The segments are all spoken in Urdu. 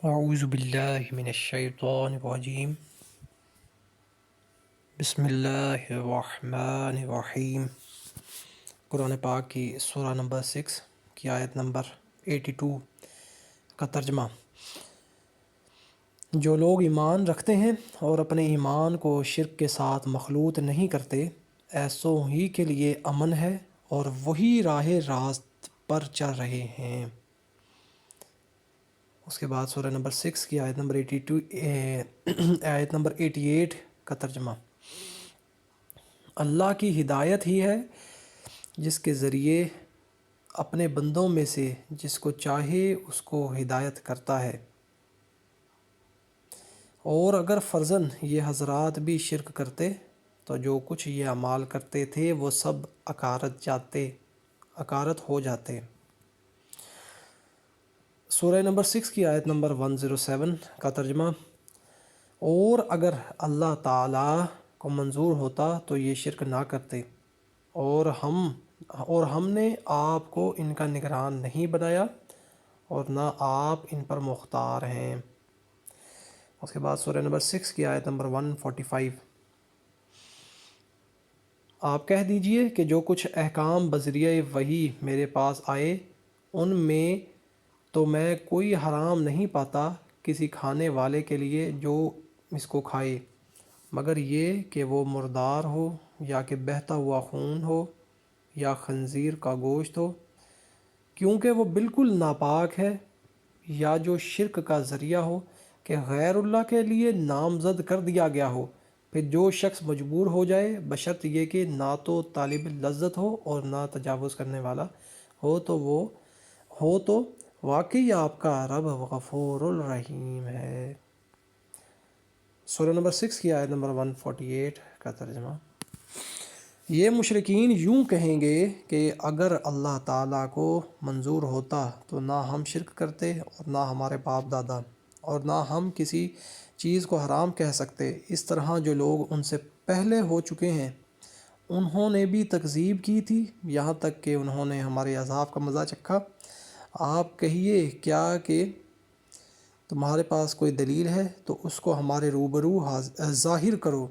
اعوذ باللہ من الشیطان الرجیم بسم اللہ الرحمن الرحیم۔ قرآن پاک کی سورہ نمبر 6 کی آیت نمبر 82 کا ترجمہ۔ جو لوگ ایمان رکھتے ہیں اور اپنے ایمان کو شرک کے ساتھ مخلوط نہیں کرتے، ایسوں ہی کے لیے امن ہے اور وہی راہ راست پر چل رہے ہیں۔ اس کے بعد سورہ نمبر 6 کی آیت نمبر 88 کا ترجمہ۔ اللہ کی ہدایت ہی ہے جس کے ذریعے اپنے بندوں میں سے جس کو چاہے اس کو ہدایت کرتا ہے، اور اگر فرضاً یہ حضرات بھی شرک کرتے تو جو کچھ یہ اعمال کرتے تھے وہ سب اکارت ہو جاتے۔ سورہ نمبر 6 کی آیت نمبر 107 کا ترجمہ۔ اور اگر اللہ تعالیٰ کو منظور ہوتا تو یہ شرک نہ کرتے، اور ہم نے آپ کو ان کا نگران نہیں بنایا اور نہ آپ ان پر مختار ہیں۔ اس کے بعد سورہ نمبر 6 کی آیت نمبر 145۔ آپ کہہ دیجئے کہ جو کچھ احکام بذریعہ وحی میرے پاس آئے ان میں تو میں کوئی حرام نہیں پاتا کسی کھانے والے کے لیے جو اس کو کھائے، مگر یہ کہ وہ مردار ہو یا کہ بہتا ہوا خون ہو یا خنزیر کا گوشت ہو، کیونکہ وہ بالکل ناپاک ہے، یا جو شرک کا ذریعہ ہو کہ غیر اللہ کے لیے نامزد کر دیا گیا ہو۔ پھر جو شخص مجبور ہو جائے بشرط یہ کہ نہ تو طالب لذت ہو اور نہ تجاوز کرنے والا ہو تو واقعی آپ کا رب غفور الرحیم ہے۔ سورہ نمبر 6 کی آیت نمبر 148 کا ترجمہ۔ یہ مشرکین یوں کہیں گے کہ اگر اللہ تعالیٰ کو منظور ہوتا تو نہ ہم شرک کرتے اور نہ ہمارے باپ دادا، اور نہ ہم کسی چیز کو حرام کہہ سکتے۔ اس طرح جو لوگ ان سے پہلے ہو چکے ہیں انہوں نے بھی تکذیب کی تھی، یہاں تک کہ انہوں نے ہمارے عذاب کا مزہ چکھا۔ آپ کہیے کیا کہ تمہارے پاس کوئی دلیل ہے تو اس کو ہمارے روبرو ظاہر کرو۔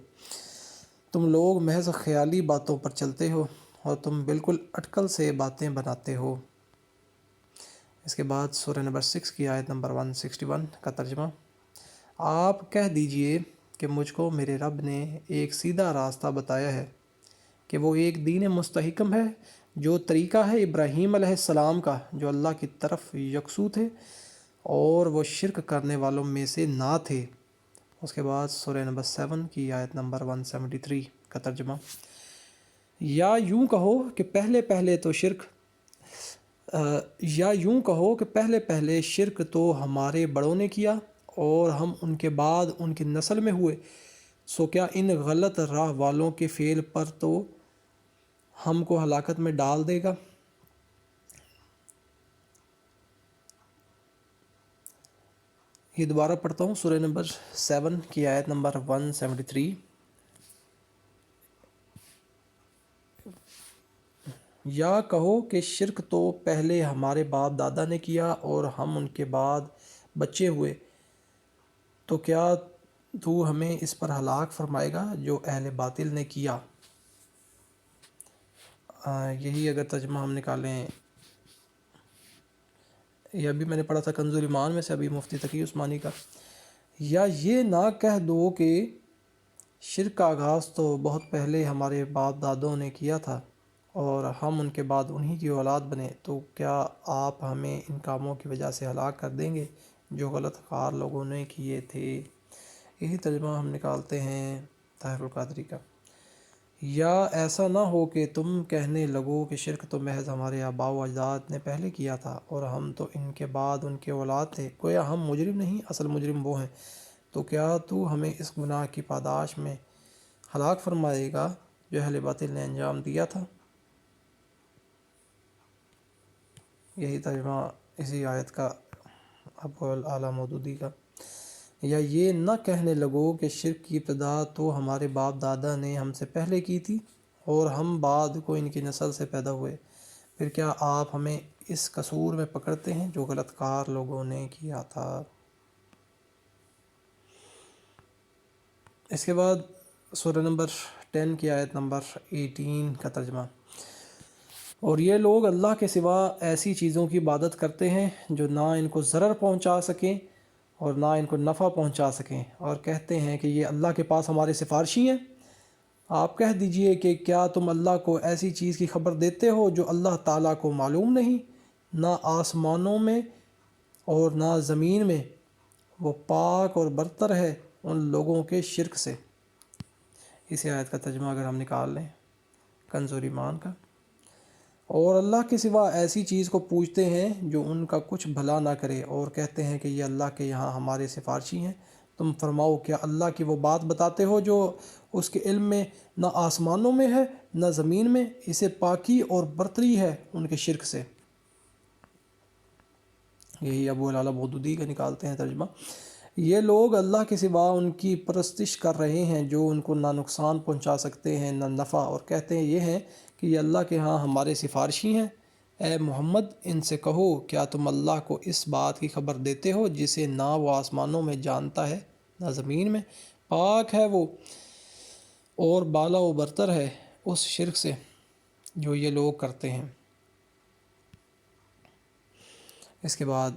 تم لوگ محض خیالی باتوں پر چلتے ہو اور تم بالکل اٹکل سے باتیں بناتے ہو۔ اس کے بعد سورہ نمبر 6 کی آیت نمبر 161 کا ترجمہ۔ آپ کہہ دیجئے کہ مجھ کو میرے رب نے ایک سیدھا راستہ بتایا ہے، کہ وہ ایک دین مستحکم ہے جو طریقہ ہے ابراہیم علیہ السلام کا، جو اللہ کی طرف یکسو تھے اور وہ شرک کرنے والوں میں سے نہ تھے۔ اس کے بعد سورہ نمبر 7 کی آیت نمبر 173 کا ترجمہ۔ یا یوں کہو کہ پہلے پہلے شرک تو ہمارے بڑوں نے کیا اور ہم ان کے بعد ان کی نسل میں ہوئے، سو کیا ان غلط راہ والوں کے فعل پر تو ہم کو ہلاکت میں ڈال دے گا۔ یہ دوبارہ پڑھتا ہوں، سورہ نمبر 7 کی آیت نمبر 173۔ یا کہو کہ شرک تو پہلے ہمارے باپ دادا نے کیا اور ہم ان کے بعد بچے ہوئے، تو کیا تو ہمیں اس پر ہلاک فرمائے گا جو اہل باطل نے کیا۔ یہی اگر ترجمہ ہم نکالیں، یہ ابھی میں نے پڑھا تھا کنز ایمان میں سے، ابھی مفتی تقی عثمانی کا۔ یا یہ نہ کہہ دو کہ شرک کا آغاز تو بہت پہلے ہمارے باپ دادوں نے کیا تھا اور ہم ان کے بعد انہی کی اولاد بنے، تو کیا آپ ہمیں ان کاموں کی وجہ سے ہلاک کر دیں گے جو غلط کار لوگوں نے کیے تھے۔ یہی ترجمہ ہم نکالتے ہیں طاہر القادری کا۔ یا ایسا نہ ہو کہ تم کہنے لگو کہ شرک تو محض ہمارے آباء و اجداد نے پہلے کیا تھا اور ہم تو ان کے بعد ان کے اولاد تھے، گویا ہم مجرم نہیں، اصل مجرم وہ ہیں۔ تو کیا تو ہمیں اس گناہ کی پاداش میں ہلاک فرمائے گا جو اہل باطل نے انجام دیا تھا۔ یہی ترجمہ اسی آیت کا ابو الاعلیٰ مودودی کا۔ یا یہ نہ کہنے لگو کہ شرک کی ابتدا تو ہمارے باپ دادا نے ہم سے پہلے کی تھی اور ہم بعد کو ان کی نسل سے پیدا ہوئے، پھر کیا آپ ہمیں اس قصور میں پکڑتے ہیں جو غلط کار لوگوں نے کیا تھا۔ اس کے بعد سورہ نمبر 10 کی آیت نمبر 18 کا ترجمہ، اور یہ لوگ اللہ کے سوا ایسی چیزوں کی عبادت کرتے ہیں جو نہ ان کو ضرر پہنچا سکیں اور نہ ان کو نفع پہنچا سکیں، اور کہتے ہیں کہ یہ اللہ کے پاس ہمارے سفارشی ہیں۔ آپ کہہ دیجئے کہ کیا تم اللہ کو ایسی چیز کی خبر دیتے ہو جو اللہ تعالیٰ کو معلوم نہیں؟ نہ آسمانوں میں اور نہ زمین میں، وہ پاک اور برتر ہے ان لوگوں کے شرک سے۔ اس آیت کا ترجمہ اگر ہم نکال لیں کنز ایمان کا، اور اللہ کے سوا ایسی چیز کو پوجتے ہیں جو ان کا کچھ بھلا نہ کرے، اور کہتے ہیں کہ یہ اللہ کے یہاں ہمارے سفارشی ہیں۔ تم فرماؤ کیا اللہ کی وہ بات بتاتے ہو جو اس کے علم میں نہ آسمانوں میں ہے نہ زمین میں؟ اسے پاکی اور برتری ہے ان کے شرک سے۔ یہی ابو العلا بغدادی کا نکالتے ہیں ترجمہ، یہ لوگ اللہ کے سوا ان کی پرستش کر رہے ہیں جو ان کو نہ نقصان پہنچا سکتے ہیں نہ نفع، اور کہتے ہیں یہ ہیں کہ یہ اللہ کے ہاں ہمارے سفارشی ہیں۔ اے محمد ان سے کہو کیا تم اللہ کو اس بات کی خبر دیتے ہو جسے نہ وہ آسمانوں میں جانتا ہے نہ زمین میں؟ پاک ہے وہ اور بالا و برتر ہے اس شرک سے جو یہ لوگ کرتے ہیں۔ اس کے بعد